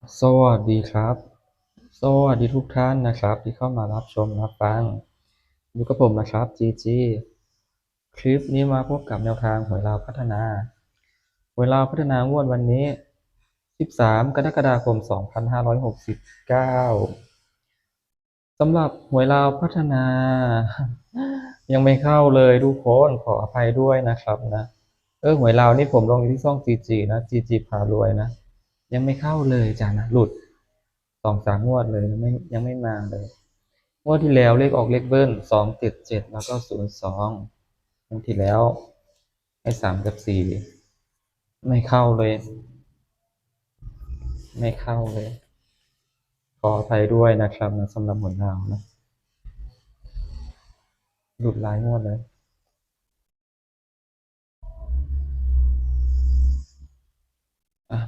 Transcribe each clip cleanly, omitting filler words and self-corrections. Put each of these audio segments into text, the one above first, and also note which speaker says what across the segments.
Speaker 1: สวัสดีครับสวัสดีทุกท่านนะครับที่เข้ามารับชมรับฟังอยู่กับผมนะครับจีจีคลิปนี้มาพบกับแนวทางหวยลาวพัฒนาหวยลาวพัฒนางวดวันนี้13กรกฎาคม2569สำหรับหวยลาวพัฒนายังไม่เข้าเลยทุกคนขออภัยด้วยนะครับนะหวยลาวนี่ผมลงอยู่ที่ช่องจีจีนะจีจีพารวยนะยังไม่เข้าเลยจ้ะนะหลุด2-3 งวดเลยยังไม่มาเลยงวดที่แล้วเลขออกเลขเบิ้ล277แล้วก็02งวดที่แล้วให้3 กับ 4ไม่เข้าเลยไม่เข้าเลยขออภัยด้วยนะครับนะสำหรับหวยลาวนะหลุดหลายงวดเลย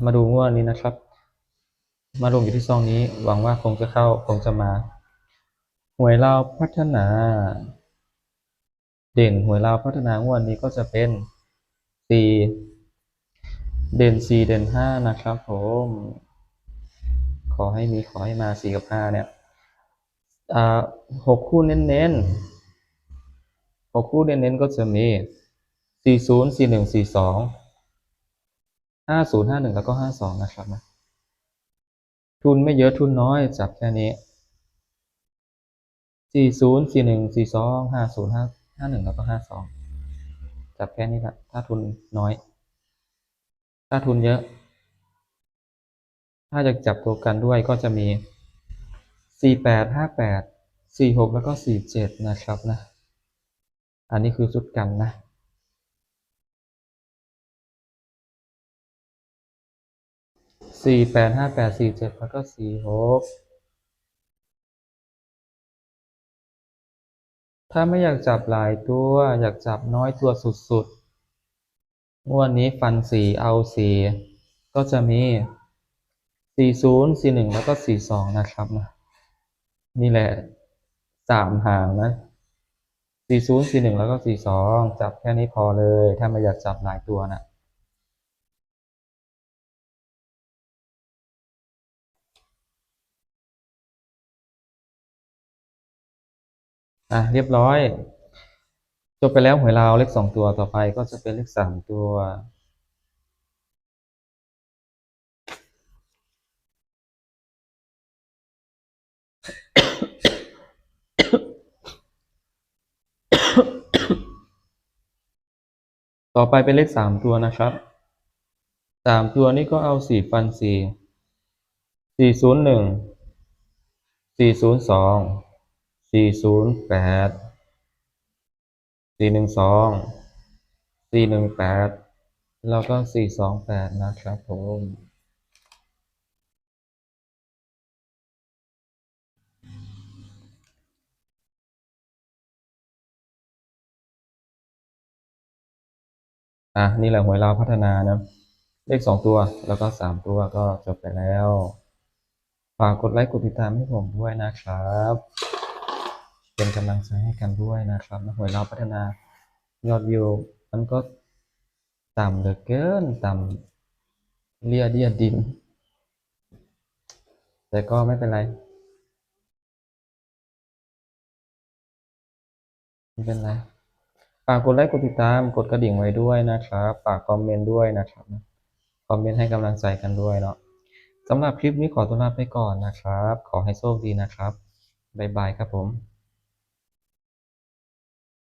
Speaker 1: มาดูงวดนี้นะครับมาลงอยู่ที่ซองนี้หวังว่าคงจะเข้าคงจะมาหวยลาวพัฒนาเด่นหวยลาวพัฒนางวดนี้ก็จะเป็น4เด่น4เด่น5นะครับผมขอให้มีขอให้มา4กับ5เนี่ยอ่า6 คู่เน้นก็จะมี40 41 42 50 51แล้วก็52นะครับนะทุนไม่เยอะทุนน้อยจับแค่นี้40 41 42 50 51แล้วก็52จับแค่นี้แหละถ้าทุนน้อยถ้าทุนเยอะถ้าจะจับตัวกันด้วยก็จะมี48 58 46แล้วก็47นะครับนะอันนี้คือชุดกันนะ48 58 47แล้วก็46ถ้าไม่อยากจับหลายตัวอยากจับน้อยตัวสุดๆงวดนี้ฟัน4เอา4ก็จะมี40 41แล้วก็42นะครับนะนี่แหละ3 หางนะ40 41แล้วก็42จับแค่นี้พอเลยถ้าไม่อยากจับหลายตัวนะเรียบร้อยจบไปแล้วหวยลาวเลข2 ตัวต่อไปก็จะเป็นเลข3 ตัวต่อไปเป็นเลข3 ตัวนะครับ3 ตัวนี้ก็เอา4ฟัน401 402 408 412 418แล้วก็428นะครับผมนี่แหละหวยลาวพัฒนานะเลข2 ตัวแล้วก็3 ตัวก็จบไปแล้วฝากกดไลค์กดติดตามให้ผมด้วยนะครับเป็นกำลังใจให้กันด้วยนะครับหวยลาวพัฒนายอดวิวมันก็ต่ำเหลือเกินต่ำเลียดินแต่ก็ไม่เป็นไรไม่เป็นไรฝากกดไลค์กดติดตามกดกระดิ่งไว้ด้วยนะครับฝากคอมเมนต์ด้วยนะครับคอมเมนต์ให้กำลังใจกันด้วยเนาะสำหรับคลิปนี้ขอตัวลาไปก่อนนะครับขอให้โชคดีนะครับบ๊ายบายครับผม